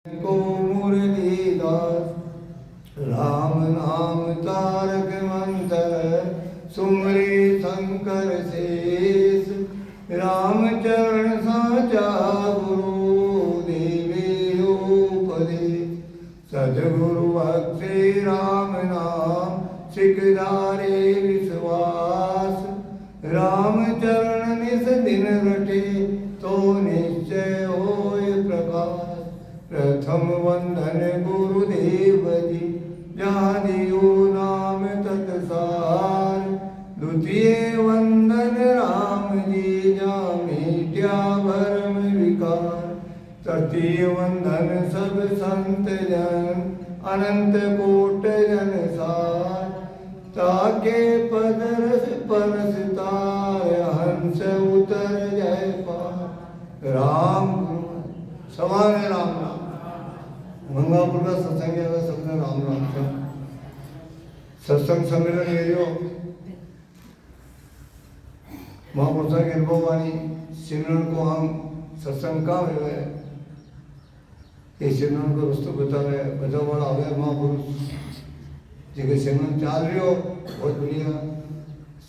को मुरलीदास राम नाम तारक मंत्र सुमरे शंकर शेष राम चरण साचा गुरु देवे उपदेश सदगुरु भक्ति राम नाम सिकदारे विश्वास राम चरण निस दिन रटे तो निश्चय होय प्रकाश प्रथम वंदन गुरुदेव जी जहाँ दियो नाम तत्सार द्वितीय वंदन राम जी जहाँ मिट्या भरम विकार तृतीय वंदन सब संत जन अनंत कोट जन सार ताके पदरस परसताय हंस उतर जय पार राम समान है राम नाम गंगापुर का सत्संग है सबने राम नाम का सत्संग सम्मेलन एरियो महापुरुषों के अनुभव वाणी सिमरन को हम सत्संग का हुए ये सिमरन को रस्तो बतावे बजाव वाला आवे महापुरुष जिसके सिमरन चाल रही हो बहुत बढ़िया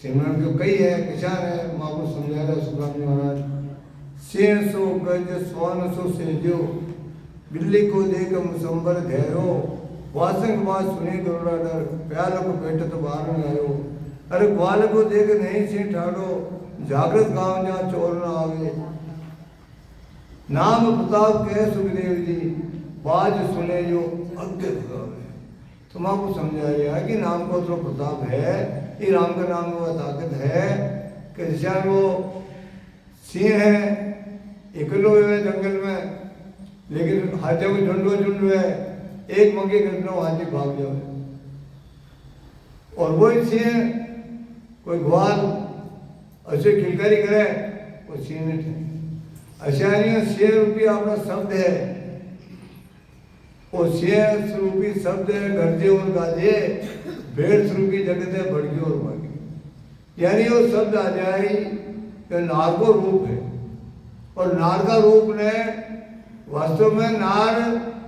सिमरन को कई है किसान है महापुरुष समझा रहे सुखराम जी महाराज शेर सो गज स्वान सो सेजो बिल्ली को देख मुसंबर धैर्यो वासंग बात सुने गरुड़ा डर प्याल को बैठे तो बाहर में आयो अरे ग्वाल को देख नहीं सी ठाड़ो जागृत गांव जहाँ चोर न आवे नाम प्रताप कहे सुखदेव जी बाज सुने जो अज्ञ भगावे तुम आपको समझा रहा है कि नाम को तो प्रताप है ये राम का नाम वो ताकत है कि जैसा वो सिंह है इकलो है जंगल में लेकिन हर जगह झुंड है एक मंगे घटना हाथी भाग जाए और वो सिंह कोई ग्वाल ऐसे खिलकारी करे वो सिंह ने अशानियों शेर रूपी अपना शब्द है वो शेर स्वरूपी शब्द है गर्जे और गाजे भेड़ स्वरूपी जगत है भड़की और भागी यानी वो शब्द आ जाए कि नार को रूप है और नार का रूप ने वास्तव में नार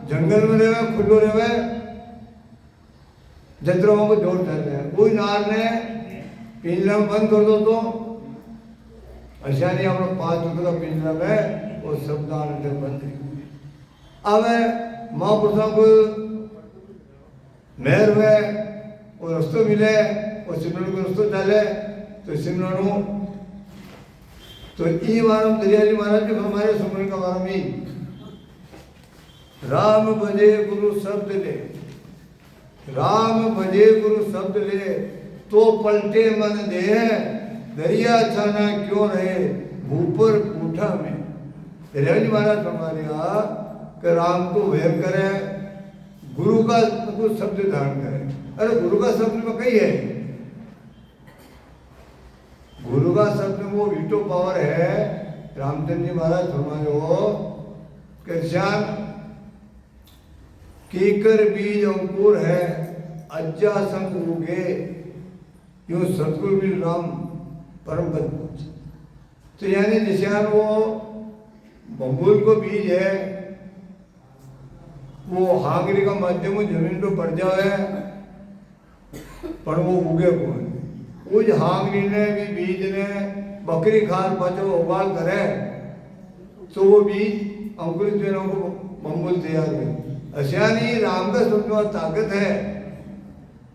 जंगल में रहे खुलो रहे जत्रों को जोड़ कर रहे कोई नार ने पिंजरा में बंद कर दो तो ऐसा नहीं हम लोग 5 रुपये का पिंजरा में वो शब्द बंद अब महापुरुषों को मेहर हुए वो रस्तों मिले वो सिमरन को रस्तों डाले तो सिमरनों तो ई वारम दरियाली महाराज जो हमारे सुमरन का वारम ही राम भजे गुरु शब्द ले राम भजे गुरु शब्द ले तो पलटे मन दे दरिया छाना क्यों रहे भूपर कूठा में दरियाली महाराज हमारे यहाँ कि राम को वैर करे गुरु का कुछ शब्द धारण करे अरे गुरु का शब्द में कई है गुरु का शब्द में वो वीटो पावर है रामचंद्र जी महाराज फरमाए हो किसान कीकर बीज अंकुर है अज्जा संग उगे यूं सतगुरु भी राम परम पद तो यानी जैसे वो बम्बुल को बीज है वो हांगरी का माध्यम जमीन पे पड़ जाए पर वो उगे कौन उस हांगरी ने भी बीज ने बकरी खार बचो उबाल करे तो वो बीज अंकुरित वेरों को बम्बुल तैयार हुए ऐसा नहीं राम का शब्द में ताकत है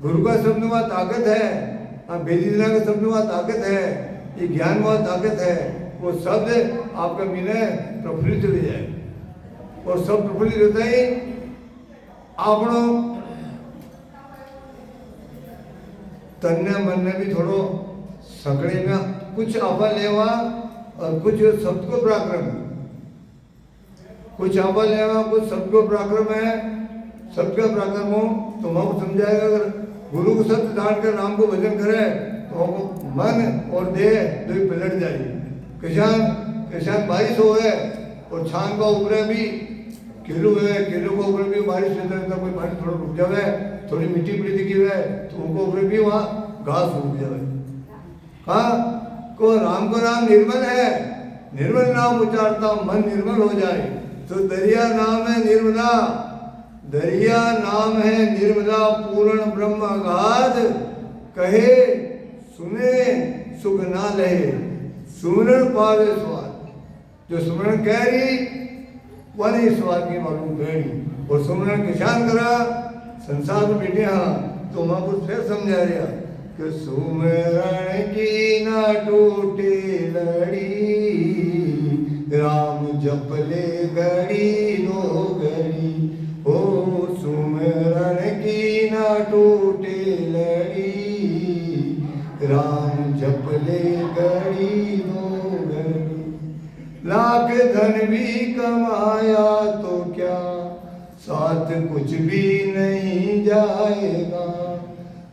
गुरु का शब्द में ताकत है वेदिना का शब्द में ताकत है ये ज्ञान में ताकत है वो शब्द आपका मिले प्रफुल्लित हो जाए और सब प्रफुल्लित होता ही आपनो तन्ने मन ने भी थोड़ो सकड़े में कुछ आपा लेवा और कुछ शब्द को पराक्रम कुछ आपा लेवा कुछ शब्द को पराक्रम है शब्द का पराक्रम हो तो हम समझाएगा अगर गुरु को शब्द धारण कर नाम को भजन करे तो हमको मन और देह दो पलट जाए किसान बारिश हो है और छान का ऊपर भी किलो है किलो को ऊपर भी बारिश होता कोई पानी थोड़ा रुक जाए थोड़ी मिट्टी पड़ी दिखी हुई है तो उनको ऊपर भी वहाँ घास उग जाए हाँ को राम निर्मल है निर्मल नाम उच्चारता मन निर्मल हो जाए तो दरिया नाम है निर्मला, दरिया नाम है निर्मला, पूर्ण ब्रह्म अगाध, कहे सुने सुख ना लहे, सुमरण पावे स्वाद। जो सुमरण कह रही वही स्वाद की मालूम करी, और सुमरण किसान करा संसार में बैठे। हाँ तो महापुरुष फिर समझा रहा कि सुमरण की ना टूटे लड़ी, राम जपले घड़ी दो घड़ी, ओ सुमरण की ना टूटे लड़ी, राम जपले घड़ी दो घड़ी। लाख धन भी कमाया तो क्या, साथ कुछ भी नहीं जाएगा।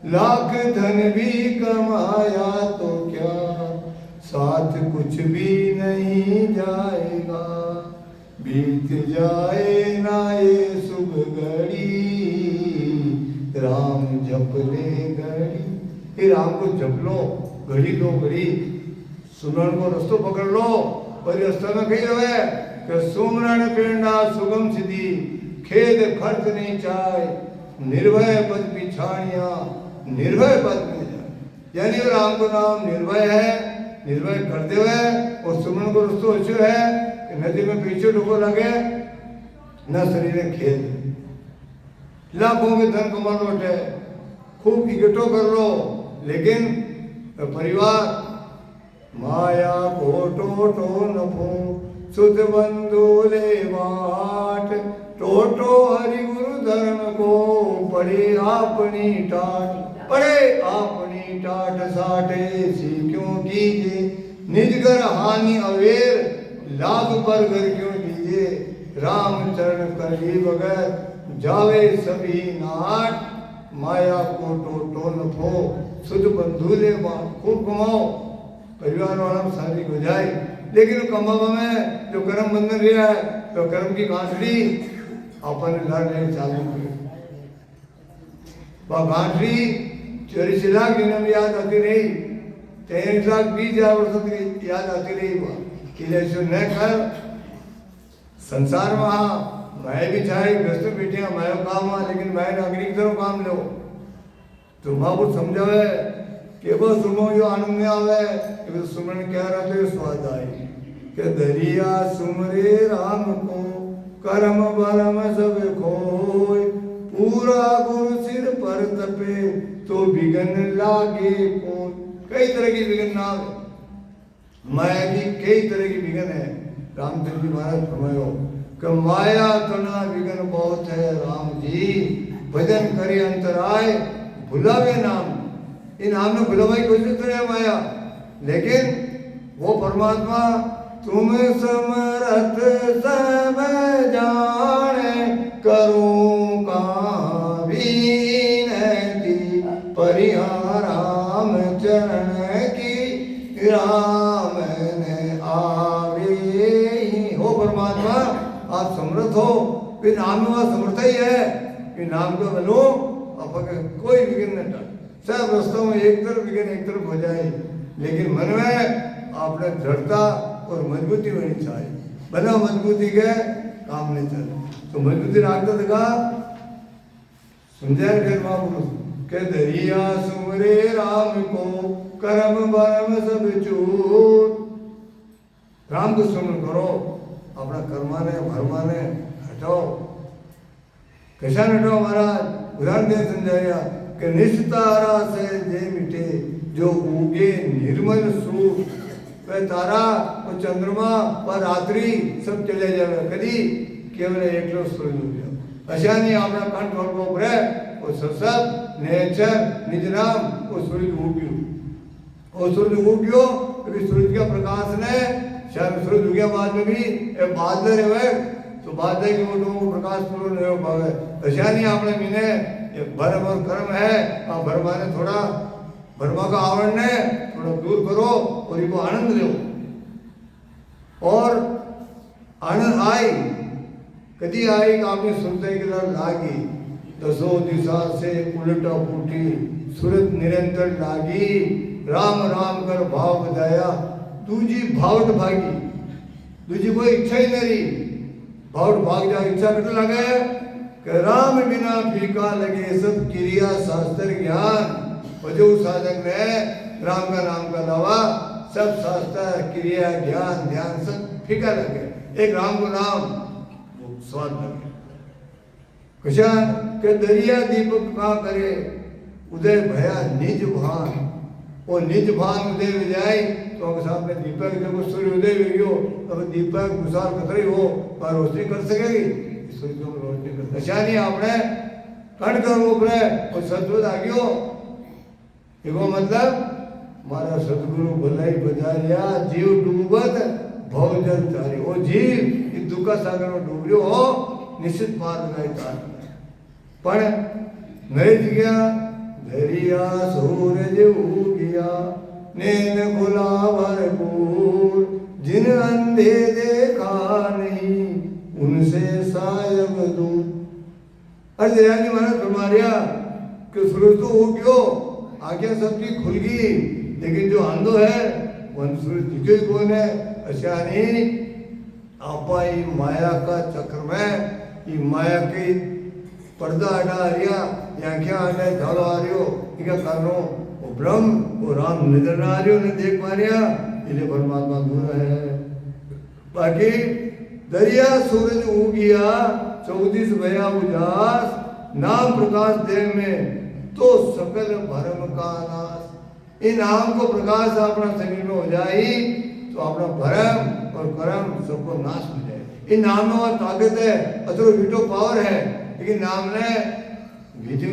लाख धन भी कमाया तो क्या, साथ कुछ भी नहीं जाएगा। बीत जाए ना ये शुभ घड़ी, राम जप ले घड़ी। ये राम को जप लो, घड़ी लो घड़ी, सुमरण को रस्तो पकड़ लो। और रास्ता में कही हुए कि सुमरण प्रेरणा सुगम सिद्धि, खेद खर्च नहीं चाहे, निर्भय पद पिछाड़िया, निर्भय पद में जाए। यानी राम को नाम निर्भय है, निर्भय करते हुए, और सुमरण को रस्तो अच्छो है कि नदी में पीछे डूबो लगे न शरीर में खेद। लाखों के धन कमा लौटे, खूब इकट्ठो कर लो, लेकिन परिवार माया घोटो टो नफो, सुध बंधु ले बाट, टोटो हरि गुरु धर्म को, पड़े अपनी टाट, पड़े अपनी टाट साटे सी क्यों कीजे, निज घर हानि अवेर, लाभ पर घर क्यों लीजिए। राम चरण करी बगैर जावे सभी नाट, माया को टोटो नफो, सुध बंधु ले बाट। खूब कमाओ, परिवार वाला शादी हो जाए, लेकिन कमावा में जो कर्म बंधन रहा है, तो कर्म की गांठड़ी अपन लड़ने चालू करे। वह गांठड़ी 84 लाख दिन में याद आती रही, 23 लाख 20,000 वर्षों तक याद आती रही। वह जो न कर संसार में, हाँ मैं भी चाहे व्यस्त बेटियां मैं काम आ, लेकिन मैं नागरिक तरह काम लो। तो महापुरुष समझावे कि वो सुनो जो आनंद में आवे, कि वो सुमरण कह रहा तो स्वाद आए। कि दरिया सुमरे राम को, कर्म बरम सब खोय, पूरा गुरु सिर पर तपे, तो बिगन लागे को। कई तरह की बिगन ना आवे, माया की कई तरह की विघन है। रामचंद्र जी महाराज फरमायो कि माया तना विघन बहुत है राम जी, भजन करे अंतराय, भुलावे नाम। इन नाम ने भुलावा की कोशिश करे माया, लेकिन वो परमात्मा तुम समरथ सब जाने, करूं का विनती, परिहार राम चरण की, राम ने आवे ही। हो परमात्मा आप समर्थ हो, फिर नाम में वह समर्थ ही है, फिर नाम को बनो अपन कोई विघ्न न डाल। सब रस्तों में एक तरफ विघ्न एक तरफ हो जाए, लेकिन मन में आपने दृढ़ता और मजबूती होनी चाहिए। बना मजबूती के काम नहीं चले, तो मजबूती रखता था समझाए फिर महापुरुष के दरिया सुमरे राम को, कर्म बरम सब चूर। राम को सुमरण करो, अपना कर्माने भरमाने हटाओ। कैसा हटाओ महाराज? उदाहरण दे समझाया कि निस्तारा से जे मिटे, जो उगे निर्मल सूर। वह तारा और चंद्रमा और रात्रि सब चले जावे, कदी केवल एकलो सूरज उग्यो। अशा नहीं अपना कंठ और भरे और सब नेचर निज नाम वो सूरज उग्यो, और सूरज उग्यो तो सूरज के प्रकाश ने शायद सूरज उगे बाद में भी बादल रहे, तो बादल के वो प्रकाश पूर्ण नहीं हो पावे। अशा नहीं अपने मीने भरम और कर्म है, भरमा ने थोड़ा भरमा का आवरण ने थोड़ा दूर करो और इनको आनंद लो। और आनंद आई कदी आई कि आपने सुनते के लागी, दसों दिशा से उलटा फूटी, सूरत निरंतर लागी, राम राम कर भाव बधाया, दूजी भावट भागी। दूजी कोई इच्छा ही नहीं रही, भाव भाग जाओ इच्छा कट लगे कि राम बिना फीका लगे सब क्रिया शास्त्र ज्ञान। जो साधक ने राम का नाम का अलावा सब शास्त्र क्रिया ज्ञान ध्यान सब फीका लगे, एक राम को नाम वो स्वाद लगे। कशा के दरिया दीपक का करे उदय भया निज भान, वो निज भान उदय हो जाए तो अगर सामने दीपक जब सूर्य उदय हो गयो अब दीपक गुजार कतरी हो और रोशनी कर सकेगी, सूर्य को रोशनी कर कशा नहीं आपने कण कर ऊपरे और सद्बुद्ध आ गयो। एगो मतलब मारा सदगुरु भलाई बजारिया जीव डूबत भवजल तारी, वो जीव इस दुख सागर में डूब रहो हो निश्चित पार लगाई तार पण नहीं गया दरिया सूरज उगिया नैन खुला भरपूर, जिन अंधे देखा नहीं उनसे सायब दूर। अरे दरिया महाराज फरमाया कि सूरज तो उगियो आंखें सबकी खुल गई, लेकिन जो अंधो है वो सूरज दिखे ही कौन है। अच्छा नहीं आपा ये माया का चक्र में ये माया के पर्दा हटा रिया आंखें हटा झाड़ो आ रही हो क्या करनो वो ब्रह्म वो राम नजर ना आ रही हो नहीं देख पा रिया इसलिए परमात्मा दूर है। बाकी दरिया सूरज उगिया 34 भया उजास, नाम प्रकाश देह में तो सकल भरम का नाश। इन नाम को प्रकाश अपना शरीर में हो जाए तो अपना भरम और कर्म सबको नाश हो जाए। इन नाम में ताकत है, अथवा वीटो पावर है, लेकिन नाम ने विधि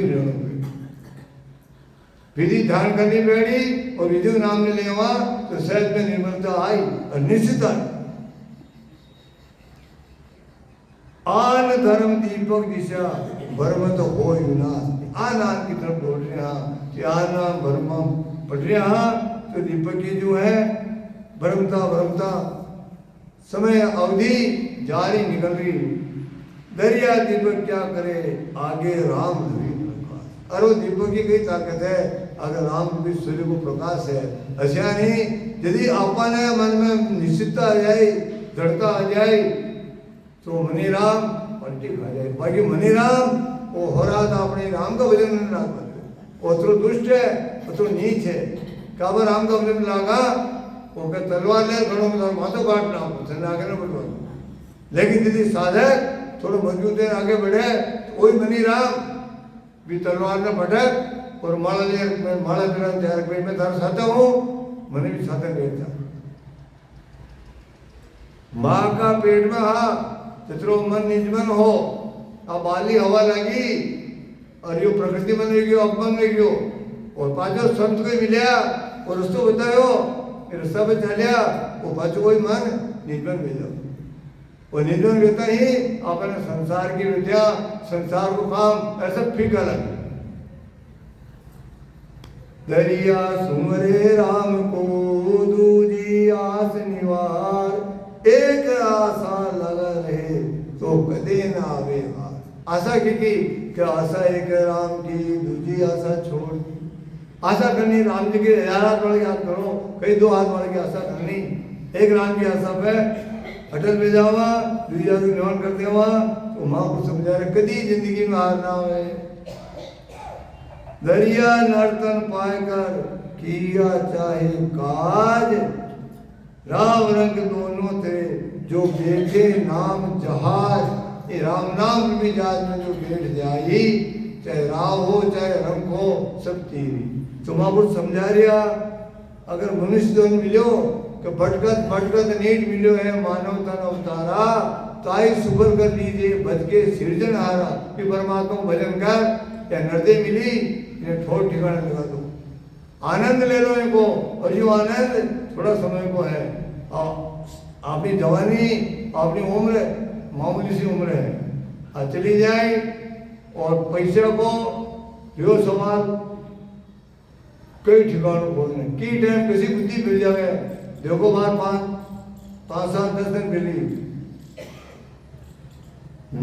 विधि ध्यान करनी पड़ी और विधि नाम ने लेवा तो सहज में निर्मलता आई और निश्चित आई। आन धर्म दीपक दिशा भरम तो हो विनाश, आन की तरफ लौट रहे हैं, आन भरम पट रहे हैं तो दीपक की जो है भरमता समय अवधि जारी निकल रही। दरिया दीपक क्या करे आगे राम रवि प्रकाश। अरे दीपक की कई ताकत है अगर राम रवि सूर्य को प्रकाश है। ऐसा नहीं यदि आपने मन में निश्चितता आ जाए दृढ़ता आ जाए तो मनी राम पलटी खा जाए। बाकी मनी राम वो हो रहा था अपने राम का भजन नहीं लगा, वो तो दुष्ट है वो तो नीच है। काबर राम का भजन लगा वो के तलवार ले खड़ो में माथो काटना पसंद आगे न बढ़वा। लेकिन यदि साधक थोड़ा मजबूत है आगे बढ़े तो वही मनी राम भी तलवार न भटक और माला ले माला मेरा तैयार पेट में तार साता हूँ मैंने भी साता गया था। माँ का पेट में हा चित्रो मन निजमन हो अब बाली हवा लगी और यो प्रकृति मन रह गयो अपमन रह गयो और पांचों संत को मिलया और उसको बतायो रास्ता पे चलिया वो पांचों कोई मन निजमन भेजो और निजमन रहता ही अपने संसार की विद्या संसार को काम ऐसा फीका लगे। दरिया सुमरे राम को दूजी आस निवार, एक आशा लगा रहे तो कदे ना आवे हार। आशा की क्या आशा एक राम की दूजी आशा छोड़ दी। आशा करनी राम जी के 1000 हाथ बढ़ के याद करो कई 2 हाथ बढ़ के आशा करनी। एक राम की आशा पे अटल में जावा दूसरा को निर्माण कर देवा तो माँ को समझा रहे कदी जिंदगी में हार ना होए। दरिया नर्तन पाकर किया चाहे काज, राम रंग दोनों थे जो बैठे नाम जहाज। ये राम नाम भी जहाज में जो बैठ जाई चाहे राव हो चाहे रंग हो सब तेरी। तो महापुरुष समझा रिया अगर मनुष्य दोन मिलो कि भटकत नीट मिलो है मानव तन अवतारा ताई सुबर कर लीजिए बच के सृजन हारा। कि परमात्मा को भजन कर या नर्दे मिली इन्हें ठोर ठिकाना लगा दो आनंद ले लो इनको। और जो आनंद थोड़ा समय को है अपनी जवानी अपनी उम्र मामूली सी उम्र है चली जाए और पैसे को जो समाज कई ठिकानों खोलने की टाइम किसी बुद्धि मिल जाए। देखो बार 5 7 10 दिन मिली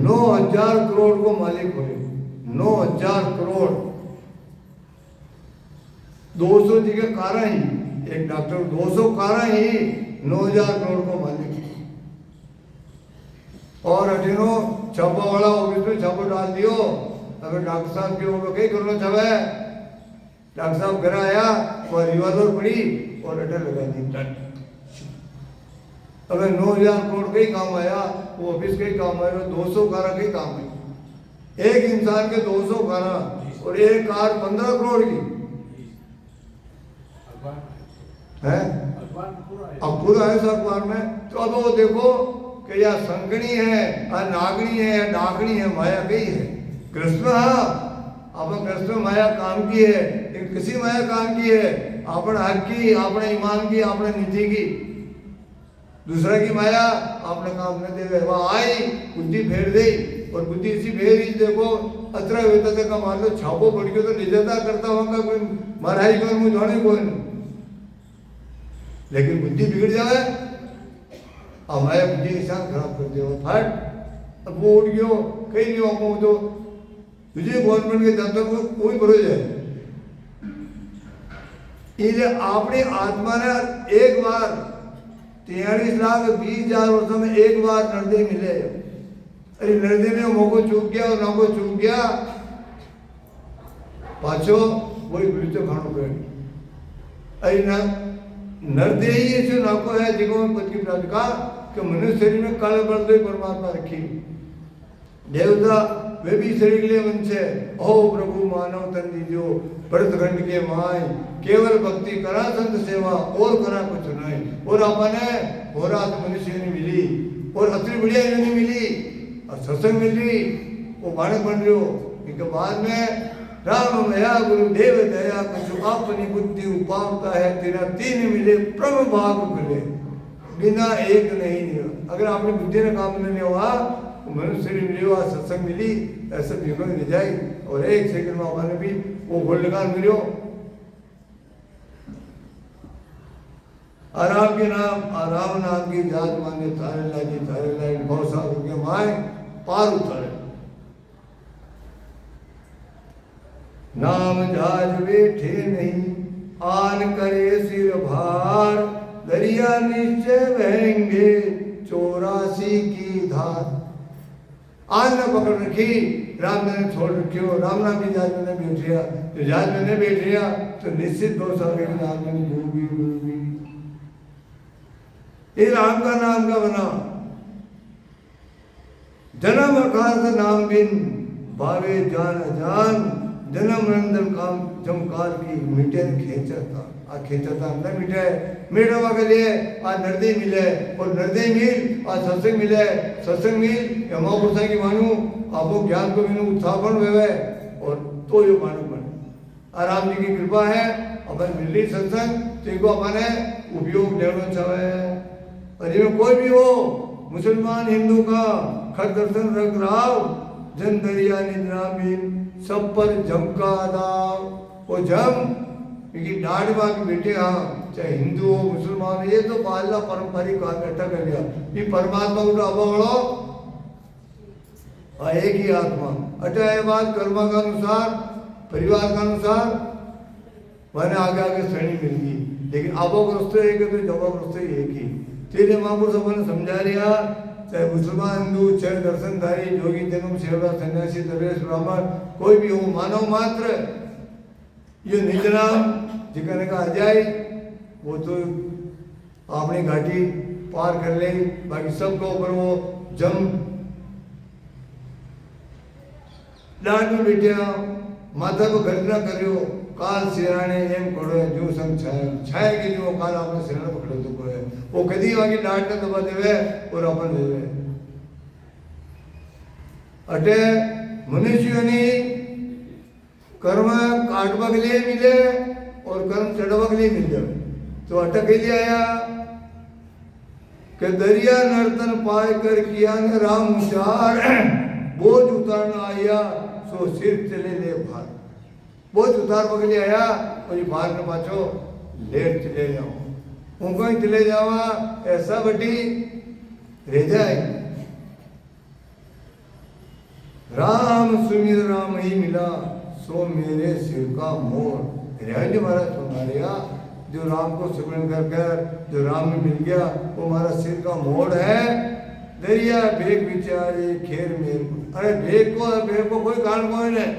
9,000 करोड़ को मालिक हुए। 9,000 करोड़ 200 जी के कारण ही एक डॉक्टर 200 कारण ही 9,000 करोड़ को मालिक। और अठीनो छापा वाला ऑफिस में छापो डाल दियो। अगर डॉक्टर साहब के वो कहीं करना चाहे, डॉक्टर साहब घर आया और रिवॉल्वर पड़ी और अटैक लगा दी। अगर 9,000 करोड़ का ही काम आया, वो ऑफिस का ही काम आया, 200 कार का ही काम है। एक इंसान के 200 कार और एक कार 15 करोड़ की है। अब पूरा है अखबार में। तो अब वो देखो कि या संगणी है या नागणी है या डाकणी है, माया कही है। कृष्ण हाँ अब कृष्ण माया काम की है, लेकिन किसी माया काम की है अपने हक की, अपने ईमान की, अपने नीति की। दूसरा की माया अपने काम न दे, वहां आई बुद्धि फेर दे और बुद्धि इसी फेरी। देखो अतरा वेता का मान लो छापो पड़ गयो तो निजता करता होगा कोई मराई को मुँह जाने को, लेकिन बुद्धि बिगड़ जाए और माया बुद्धि के साथ खराब कर दे फट। अब वो उठ गयो कहीं नहीं हो तो तुझे गवर्नमेंट के जनता को कोई भरोसा है। इसलिए अपनी आत्मा ने एक बार 43,20,000 वर्षों में एक बार नर्दे मिले। अरे नर्दे में मोको चूक गया और नाको चूक गया, पाछो वही बिल्चो खानो पड़े। अरे ना नर्दे ही ऐसे नाको है जिको में पद की प्राप्ति का कि मनुष्य शरीर में काले बलदे परमात्मा रखी। देवता वे भी शरीर के लिए वंशे। ओ प्रभु मानव तन दीजियो भरतखंड के माय, केवल भक्ति करा संत सेवा और करा कुछ नहीं। और अपने हो रहा तो मनुष्य नहीं मिली और अति बढ़िया नहीं मिली और सत्संग मिल रही, वो बाणक बन रहे हो। इनके बाद में राम मया गुरुदेव दया कुछ अपनी बुद्धि उपावता है, तेरा 3 मिले प्रभ भाग मिले, बिना एक नहीं मिला। अगर आपने बुद्धि ने काम नहीं हुआ, मनुष्य मिली हुआ, सत्संग मिली, ऐसा विवेक मिल जाए और एक सेकंड में हमारे भी वो गोल्ड लगा मिलो। आराम के नाम आराम नाम की जात माने तारे लाई बहुत सालों के माए पार उतारे। नाम जाज बैठे नहीं आन करे सिर भार, दरिया नीचे बहेंगे 84 की धार। आन ने पकड़ रखी, राम ने छोड़ रखियो, राम नाम की जात में बैठ रिया, तो जात में बैठ रिया तो निश्चित 2 साल के नाम में डूबी। ये राम का नाम का बना जन्म अकार्थ नाम बिन भावे जान जान, जन्म नंदन काम जमकाल की मिटे खेचता आ खेचता न मिटे। मेढ़वा के लिए आज नर्दे मिले और नर्दे मिल आज सत्संग मिले, सत्संग मिल यमा पुरसा की मानू आपको ज्ञान को मिलू उत्थापन वेवे और तो यो मानू बने। राम जी की कृपा है अपन मिली सत्संग तो इनको अपने उपयोग लेना चाहे। और ये कोई भी हो मुसलमान हिंदू का खत दर्शन रख राव जन दरिया निद्रा बिन सब पर झमका दाव। वो जम क्योंकि डाढ़ बाग बेटे हाँ चाहे हिंदू हो मुसलमान हो, ये तो पालना पारंपरिक काम इकट्ठा कर लिया। ये परमात्मा को अबड़ो और एक ही आत्मा अटा ये बात कर्म का अनुसार परिवार का अनुसार मैंने आगे आगे श्रेणी मिल गई, लेकिन अबोग्रस्त एक है तो जवाग्रस्त एक ही। तेरे महापुरुष अपन समझा रिया चाहे मुसलमान हिंदू चाहे दर्शनधारी जोगी जन्म सेवा सन्यासी दरवेश ब्राह्मण कोई भी हो, मानव मात्र ये निज नाम जिकने का अजाई वो तो अपनी घाटी पार कर ले, बाकी सबको ऊपर वो जम डांट में बैठा माथा को गर्जना करो काल सिराने एम करो जो संग छाया की जो काल आपने सिराने पकड़ो तो कोई वो कदी वाकी डांट ने दबा देवे और अपन देवे। अटे मनुष्यों ने कर्म काटवा के लिए मिले और कर्म चढ़वा के लिए मिल जाए तो अटक के लिए आया कि दरिया नर्तन पाए कर किया ने राम उचार, बोझ उतारना आया सो सिर चले ले भार। बोझ उतार के लिए आया और ये भार ने पाछो लेट चले जाओ उनको ही चले जावा ऐसा बटी रह जाए। राम सुमिर राम ही मिला सो मेरे सिर का मोर। हरिहर जी महाराज सुना रिया जो राम को सिमरन कर कर जो राम में मिल गया वो हमारा सिर का मोड़ है। दरिया भेग बिचारे खेर मेर। अरे भेग को कोई कारण कोई नहीं,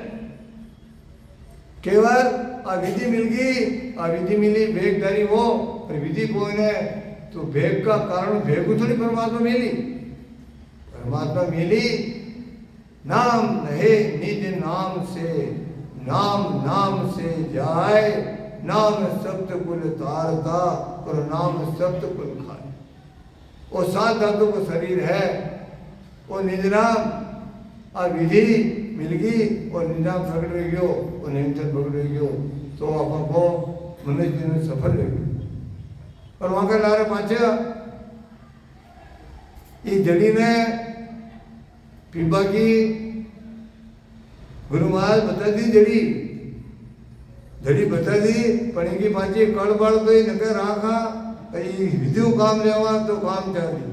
केवल आ विधि मिल गई, आ विधि मिली भेग धरी वो, और विधि कोई ने तो भेग का कारण भेग को थोड़ी परमात्मा मिली। परमात्मा मिली नाम रहे निज नाम से, नाम नाम से जाए, नाम सप्त कुल तारता और नाम सप्त कुल खाए। वो सात धातु को शरीर है, वो निज नाम आ विधि मिल गई और निजाम प्रकट हो गयो और नियंत्रण प्रकट हो गयो, तो आपको मनुष्य जीवन सफल हो गयो। और वहां का लारे पाचे ये जड़ी ने पीबा की गुरु महाराज बता दी, जड़ी बता दी, पण की पाची कड़ बड़ तो नकर राखा विधि को काम लेवा तो काम चाहिए,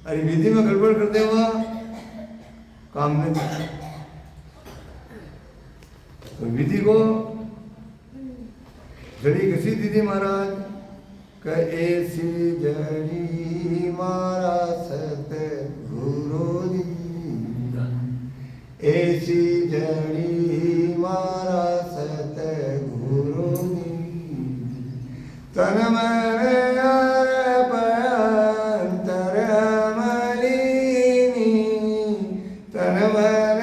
अरे विधि में गड़बड़ कर देवा काम नहीं चाहिए। तो विधि को जड़ी कसी दीदी महाराज का ऐसी जड़ी मारा सत गुरु दी, ऐसी जड़ी मारा सत गुरु दी, तन मन अंतर मलिनी, तन मन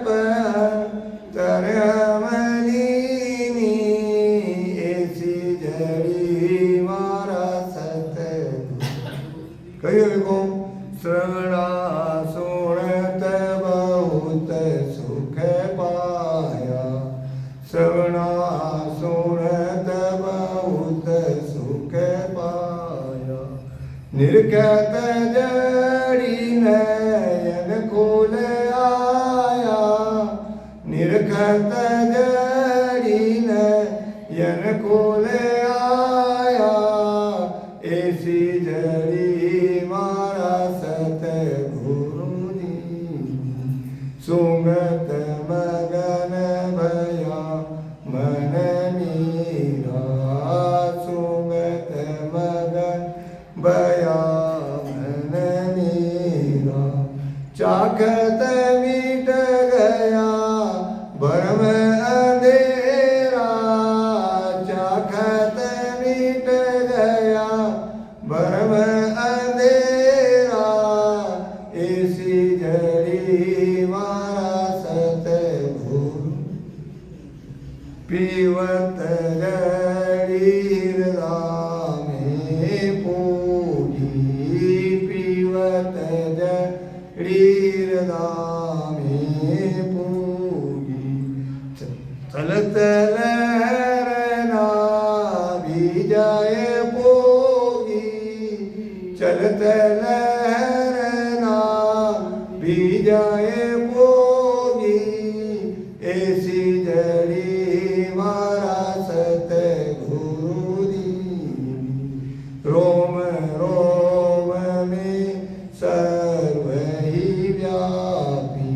अंतर मलिनी, ऐसी जड़ी मारा सत कहो श्रवणा सुनत बहुत सुख पाया, श्रवणा सुनत बहुत सुख पाया, निरखत जड़ी नयन खोल आया, निरखत जड़ी नयन खोल आया, ऐसी जड़ी मारा सत गुरु दी, सुगत मगन भया मन मीरा, सुगत मगन भया मन मीरा, चाखत मिट गया भरम अंधेरा, चाखत मिट गया भरम अंधेरा, ऐसी जड़ी मारा सत गुरु, पीवत जड़ी में पूजी, पीवत जड़ी में पूजी, चलत लहरना भी जाए पोगी, चलत लहरना भी जाए पोगी, ऐसी जड़ी मारा सत गुरु दी, रोम रोम में सर्व ही व्यापी,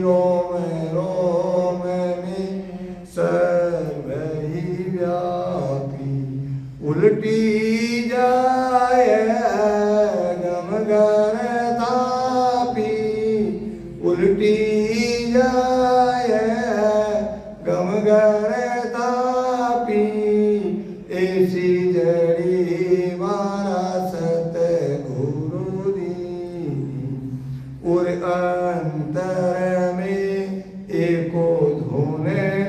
रोम रोम में सर्व ही व्यापी, उल्टी जाए गमगर तापी, उल्टी जाए गमगर तापी, ऐसी जड़ी मारा सत गुरु दी, और अंतर में एको धुन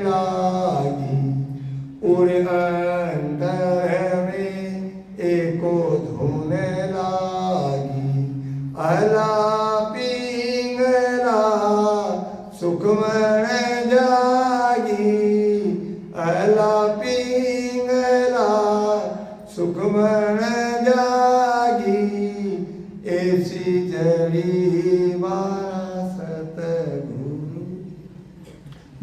लागी, और अंतर में एको धुन लागी, अला पिंगला सुखमन जागी, अला पिंगला सुखमन जागी, ऐसी जड़ी मारा सत गुरु,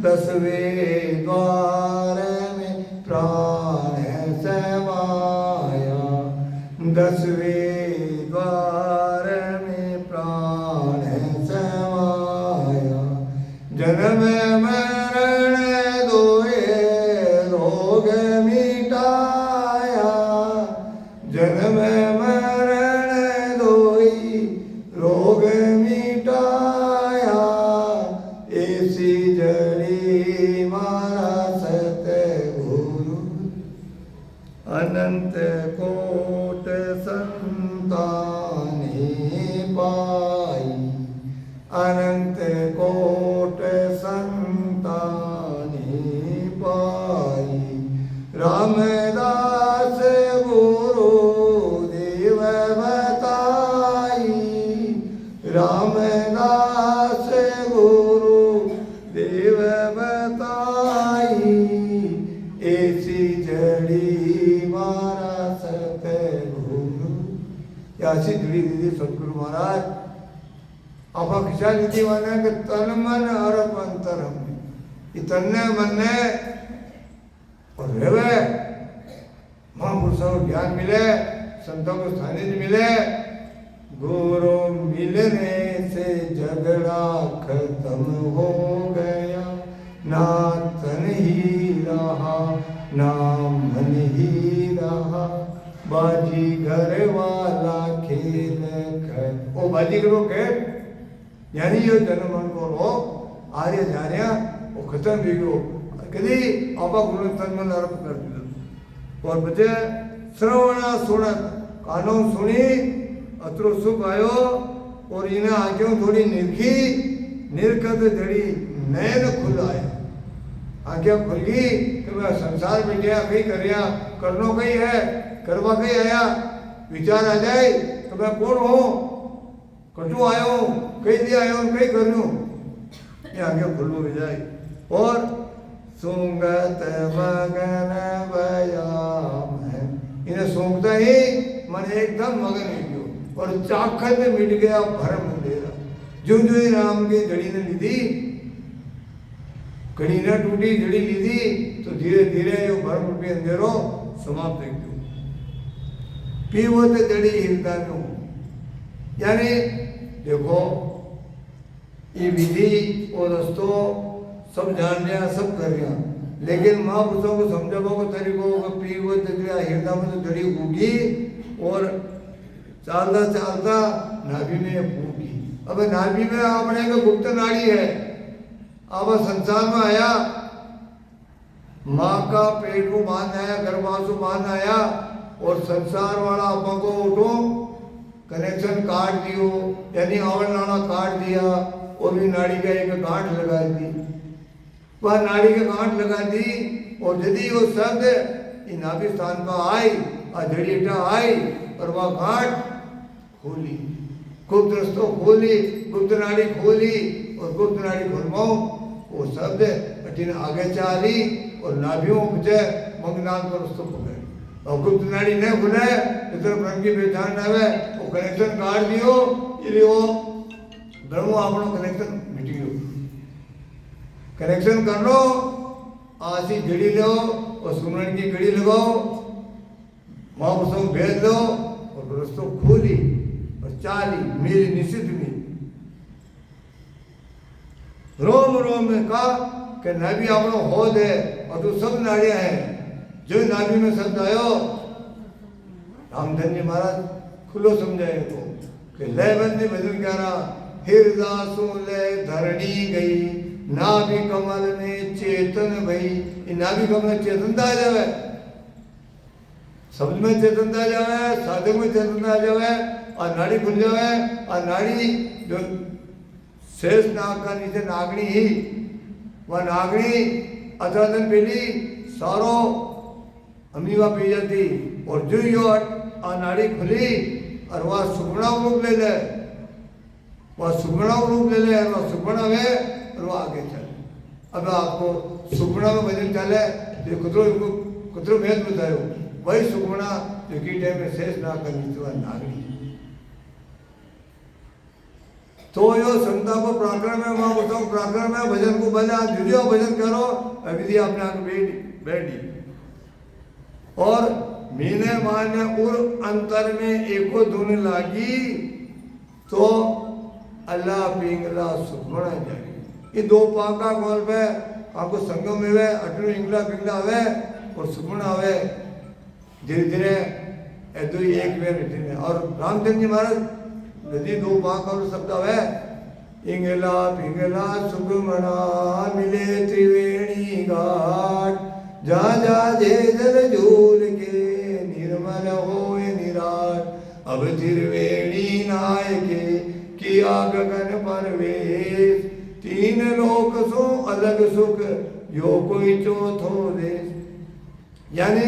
दसवें द्वार में प्राण समाया, दसवें द्वार में प्राण समाया, जन्म मरण दोए रोग मिटाया, जन्म मरण दोई अनंत कोट संतानी पाई रामदास गुरु देव बताई रामदास गुरु देव बताई ऐसी जड़ी मारा सतगुरु ऐसी जड़ी दीदी सतगुरु महाराज आप खिंचा लीजिए माने कि तन मन अरप अंतर हम ये तन्ने मन्ने और रेवे महापुरुषों को ज्ञान मिले संतों को सानिध्य मिले गुरु मिलने से झगड़ा खत्म हो गया ना तन ही रहा ना मन ही रहा बाजी घर वाला खेल कर ओ बाजी करो के यानी यो जन्म मन को रो आर्य जार्या वो खत्म भी गयो कदी आपा गुरु तन मन अर्प कर दिया और बचे श्रवणा सुनत कानों सुनी अतरो सुख आयो और इन्हें आंखों थोड़ी निरखी निरखत जड़ी नैन खुल आया आंखें खुल गई कि मैं संसार में गया कहीं कर करनो कहीं है करवा कहीं आया विचार आ जाए तो मैं कौन हूँ कटू आयो कहीं दिया आयो कहीं करूँ ये आंखें खुलू हो जाए और सुंगत मगन व्यायाम है इन्हें सूंघता ही मन एकदम मगन हो गयो और चाखत में मिट गया भरम अंधेरा जो जो ही राम की जड़ी ने ली थी कड़ी न टूटी जड़ी ली थी तो धीरे धीरे यो भरम रूपी अंधेरो समाप्त हो गयो पीवत जड़ी हृदय में यानी देखो ये विधि और रस्तो सब जान रहा सब कर रहा लेकिन महापुरुषों को समझाने को तरीकों को पीवत हृदय में तो जड़ी उगी और चालता चालता नाभि में फूकी अब नाभि में अपने को गुप्त नाड़ी है अब संसार में आया माँ का पेट को बांध आया गर्भाशु बांध आया और संसार वाला अपन को उठो कनेक्शन काट दियो यानी आवड़ नाड़ा काट दिया और भी नाड़ी का एक गांठ लगा दी वह नाड़ी का गांठ लगा दी और यदि वो शब्द नाभि स्थान का आई जड़ीटा आई और वह गांठ खोली गुप्त रस्तो खोली गुप्त नाड़ी खोली और गुप्त नाड़ी खुलवाओ वो शब्द अटीन आगे चाली और नाभियों बचे मंगनाथ को रस्तो खुले और गुप्त नाड़ी न खुले इधर ब्रह्म की पहचान ना है वो कनेक्शन काट दियो इसलिए वो ब्रह्म आपनो कनेक्शन मिट गयो कनेक्शन कर लो आसी जड़ी लो और सुमरण की घड़ी लगाओ महापुरुषों को भेज दो और रस्तो खोली और चाली मेरी निश्चित में रोम रोम में कहा कि नाभि आपनो होद है और तो सब नाड़ियां हैं जो नाभि में शब्द आयो रामधन जी महाराज खुलो समझाए को कि लय बंदी भजन कह रहा हृदय लय धरणी गई नाभि कमल में चेतन भई नाभि कमल में चेतनता आ जावे शब्द में चेतनता आ जावे साधक में चेतनता आ जावे और नाड़ी खुल जावे और नाड़ी जो शेष नाग का नीचे नागनी ही वह नागनी अचानक पहली सारो अमीवा पी जाती और जो यो नाड़ी खुली और वह सुगुणा रूप ले ले वह सुगुणा रूप ले ले और वह सुगुणा है और वह आगे चले अब आपको सुगुणा में भजन चले तो कुतरो भेद बतायो वही सुगुणा जो की टाइम में शेष नाग का नीचे वह नागनी तो यो संता को प्राकरण में वहाँ बताओ प्राकरण में भजन को बजा जुड़ियो भजन करो अभी आपने आगे बैठी और मीने माने उर अंतर में एको धुन लागी तो अल्लाह पिंगला सुखमणा जागी ये दो पाका गोल पे आपको संगम में वे अटू इंगला पिंगला आवे और सुखमणा आवे धीरे धीरे ऐदो एक वे रिटिने और रामचंद्र जी महाराज यदि दो पाक और शब्द आवे इंगला पिंगला सुखमणा मिले त्रिवेणी घाट जा जा जे जल झूल के निर्मल होए निराट अब त्रिवेणी नायके किया गगन पर वेश, तीन लोक सो अलग सुख, यो कोई चौथो देश। यानी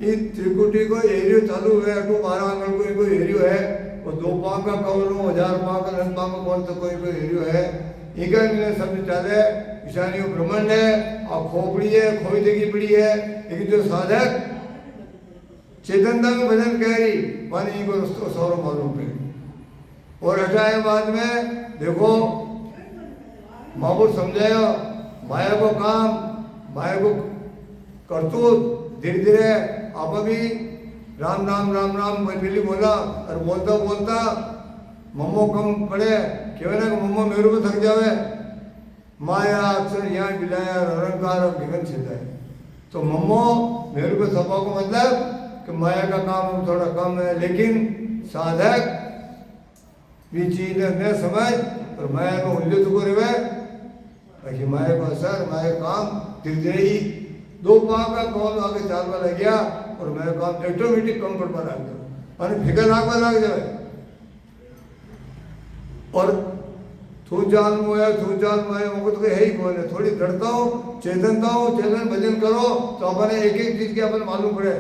ये त्रिकुटी को एरियो चालू है, अटू 12 आंगन कोई एरियो है, और 2 पांव का कवलो 1000 पांव का 10 पांव का कौन तो कोई एरियो है। इनका मिले सब चाले ईशानी ब्रह्मांड है, और खोपड़ी है, खोई देखी पड़ी है, लेकिन जो साधक चेतनता में भजन कह रही मानी इनको रस्तो सौर मालूम है। और हटाए बाद में देखो महापुरुष समझाया माया को काम, माया को करतूत, धीरे धीरे आप भी राम राम राम राम पहली बोला, और बोलता बोलता मम्मो कम पड़े, क्यों ना मम्मो मेरे को थक जावे, माया अक्सर यहाँ बिलाया अहंकार और विघन छिदा है। तो मम्मो मेरे को सभा को मतलब कि माया का काम थोड़ा कम है, लेकिन साधक भी चीज न समझ और माया में उल्ले तो रहे, बाकी माया को असर माया काम धीरे धीरे ही 2 पाँव का कौन आगे चालवा लग गया, और माया काम ऑटोमेटिक कम पर आ गया और फिकर आग में लग जाए। और तू चाल मोया मुझको तो है ही कौन है, थोड़ी डरता हूँ चेतनता हूँ, चेतन भजन करो तो अपने एक एक चीज के अपन मालूम पड़े।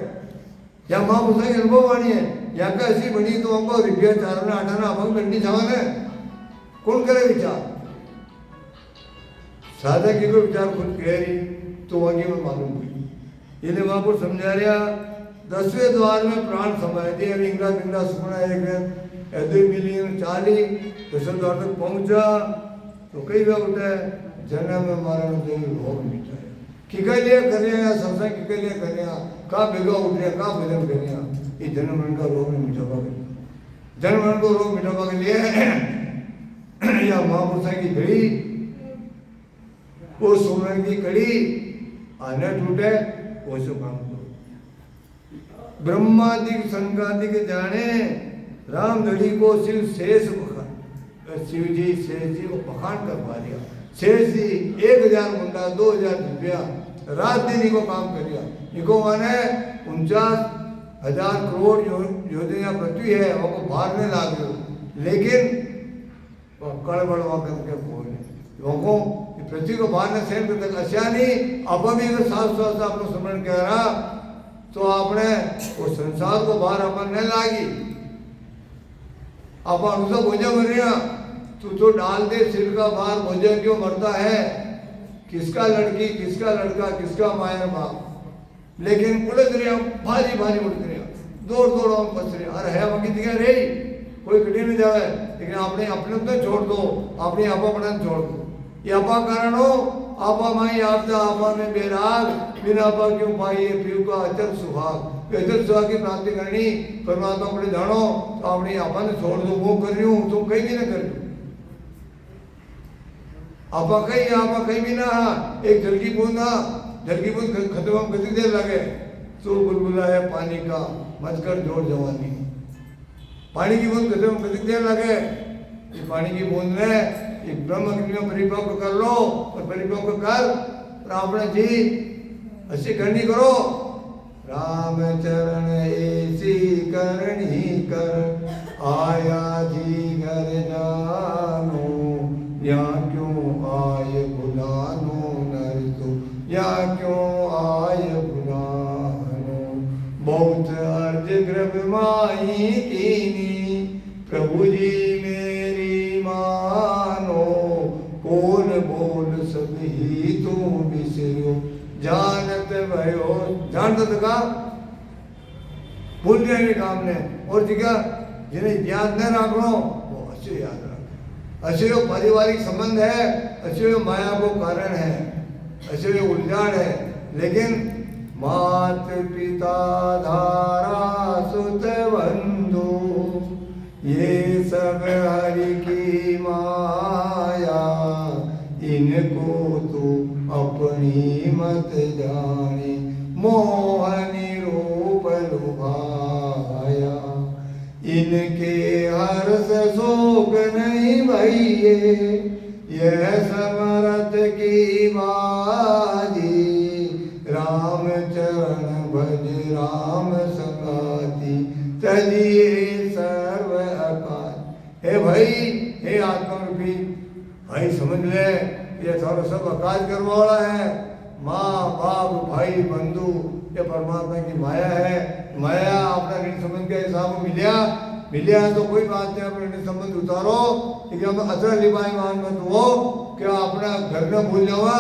या माँ पुस्तक अनुभव वाणी है, या का ऐसी बनी तो हमको रिपिया चारना आठाना अपन करनी छावन है, कौन करे विचार, साधक की को विचार खुद कह रही तो आगे में मालूम हुई। इन्हें महापुरुष समझा रहा 10वें द्वार में प्राण समाये थे, इंगला पिंगला सुखना एक ऐसे मिली चाली 10वें द्वार तक पहुंचा तो कई बार उठे जन्म में मरण देव रोग मिटा है कि के लिए करे सत्संग के लिए करे का बेगा उठ रहा का भजन करे, ये जन्म मरण का रोग नहीं मिटावा के, जन्म मरण को रोग मिटावा के लिए या महापुरुष की घड़ी वो सुमरण की कड़ी आने टूटे वो सब काम करो। ब्रह्मादिक संगादिक जाने राम धड़ी को शिव शेष बखान, शिव जी शेष जी को बखान करवा दिया। शेष जी 1000 मुंडा 2000 रुपया रात दिन को काम कर दिया। इनको माने 49,000 करोड़ योजना पृथ्वी है वो को बाहर नहीं ला गयो, लेकिन कड़बड़ वहाँ करके बोले लोगों पृथ्वी को बाहर ने सेन करते अच्छा नहीं। अब भी अगर साफ साफ अपना स्मरण कह रहा तो आपने वो संसार को बाहर अपन नहीं लागी, अपन उसको भोजन कर रहे तू तो डाल दे सिर का बाहर भोजन क्यों मरता है, किसका लड़की किसका लड़का किसका माया बाप, लेकिन उलझ रहे भारी भारी उलझ रहे दौड़ दौड़ हम फंस रहे। अरे है वकी दिखा रे कोई कटी नहीं जावे, लेकिन आपने अपने तो छोड़ दो, अपने आपा पढ़ा छोड़ दो। ये आपा कारण हो आपा माई आपदा आपा में बेराग, बिना आपा क्यों पाइए पीऊ का अचल सुहाग। अचल सुहाग की प्राप्ति करनी परमात्मा को जानो तो अपनी आपा ने छोड़ दो, वो कर रही हूँ तुम कहीं भी ना कर रही आपा कहीं भी ना। एक जल की बूंद खत्म कितनी देर लगे, तो बुलबुला है पानी का मत कर जोर जवानी, पानी की बूंद खत्म कितनी देर लगे, ये पानी की बूंद ने ब्रह्म अग्नि में परिपक्व कर लो और परिपक्व कर अपने जी ऐसी करनी करो। राम चरण ऐसी करनी कर आया जी घर जानो, या क्यों आय भुलानो नर तो, या क्यों आय भुलानो। बहुत अर्ज ग्रभ माई कीनी प्रभु जी मेरी मानो, कौन बोल सब ही तू बिसरो जानत भयो। जानत का भूल गए काम ने, और जगह जिन्हें याद न रखो वो अच्छे याद रख। अच्छे वो पारिवारिक संबंध है, अच्छे वो माया को कारण है, अच्छे वो उलझाड़ है, लेकिन मात पिता धारा सुत बंधु ये सब हरि की माया, इनको तू अपनी मत जाने मोहनी रूप लुभाया। इनके हर्ष शोक नहीं भइये यह समरथ की बाजी, राम चरण भज राम संगाति तजिए सर्व अकाल। हे भाई हे आत्मा रूपी भाई समझ ले, ये थारो सब आकाश करने वाला है। माँ बाप भाई बंधु ये परमात्मा की माया है। माया अपना ऋण संबंध के हिसाब में मिलिया तो कोई बात नहीं, अपने ऋण संबंध उतारो। लेकिन हम अतरा लिपाई मान मत हो कि अपना घर में भूल जावा,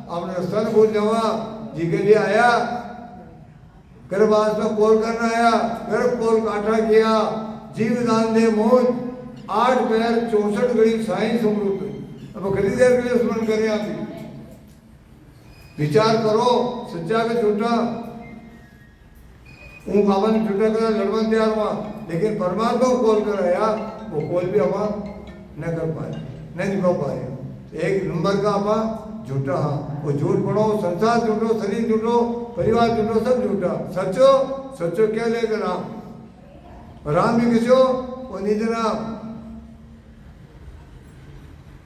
अपने रास्ता में भूल जावा। जी के लिए आया घर बात में कॉल करना आया, घर कॉल काटा किया, जीव दान दे मोज 8 पैर 64 घड़ी साई समृद्ध। अब खरीद देर के लिए स्मरण करें आप विचार करो, सच्चा के झूठा हूँ बाबा ने झूठा करा लड़वन तैयार हुआ, लेकिन परमात्मा को कॉल कराया, वो कॉल भी हम न कर पाए, नहीं निभा पाए। एक नंबर का आप झूठा, हाँ वो झूठ पढ़ो, संसार झूठो, शरीर झूठो, परिवार झूठो, सब झूठा। सचो सचो क्या लेकर राम भी किसो वो निज नाम,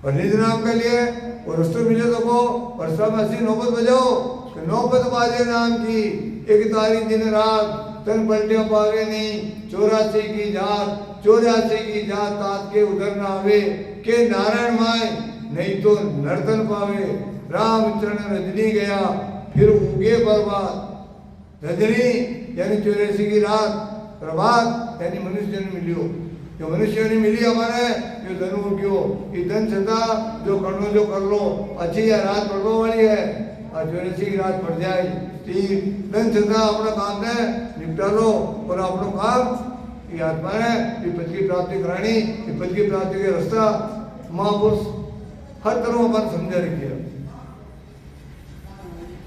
और निज नाम के लिए वो रस्तों मिले तो को और सब ऐसी नौबत बजाओ कि नौबत बाजे नाम की। एक तारीख दिन रात तन पलटिया पावे नहीं, 84 की जात 84 की जात तात के उधर ना आवे के नारायण माए, नहीं तो नर्तन पावे। रामचरण रजनी गया फिर उगे बर्बाद। रजनी यानी 84 की रात, प्रभात यानी मनुष्य जन्म मिलियो। जो मनुष्य ने मिली हमारे जो धन उठ्यो, ये धन छता जो कर लो अच्छी है रात पड़ने वाली है, और 84 की रात पड़ जाए धन छता अपना काम ने निपटा लो और अपना काम ये आत्मा है ये पद की प्राप्ति करानी, ये पद की प्राप्ति के रास्ता महापुरुष हर तरह अपन समझा रखिए।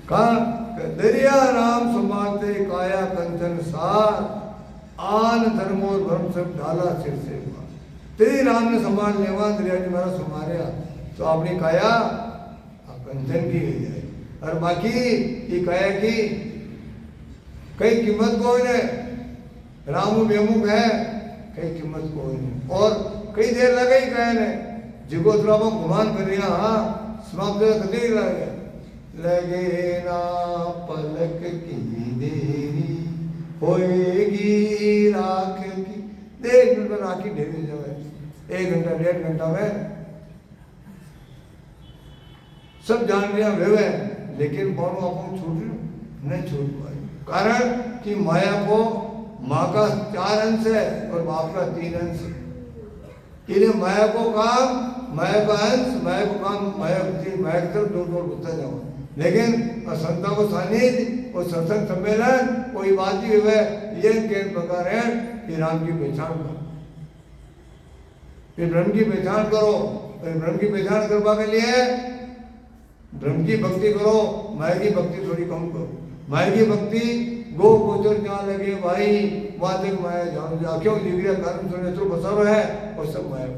कहा दरिया राम समाते काया कंचन सार, आन धर्मोर भ्रम सब डाला सिर से। तेरी राम ने संभाल लेवा दरिया जी मारा संभालिया तो अपनी काया कंचन की हो जाए, और बाकी ये काया की कई कीमत को है, राम बेमुख है कई कीमत को है। और कई देर लगाई काया ने जिगोत्रा में घुमान कर रिया, हाँ समाप्त कभी लगे ना पलक की देरी होएगी राख की। देख मिनट में राखी ढेरी जाए, 1 घंटा 1.5 घंटा में सब जान लिया वे, लेकिन बोलो अपन छूट नहीं छूट पाए। कारण कि माया को माँ का 4 अंश है और बाप का 3 अंश है। इसलिए माया को काम, माया का अंश, माया को काम, माया की तरफ दूर होता जाओ। लेकिन संता को सानिध्य और सत्संग सम्मेलन कोई बात ही हुए ये के प्रकार है कि राम की पहचान करो, फिर ब्रह्म की पहचान करो। फिर ब्रह्म की पहचान करवा के लिए ब्रह्म की भक्ति करो, माया की भक्ति थोड़ी कम करो। माया की भक्ति गो गोचर जहाँ लगे भाई वहां तक माया जानो जा, क्यों जिगरिया कारण सुने तो बसर है और सब माया।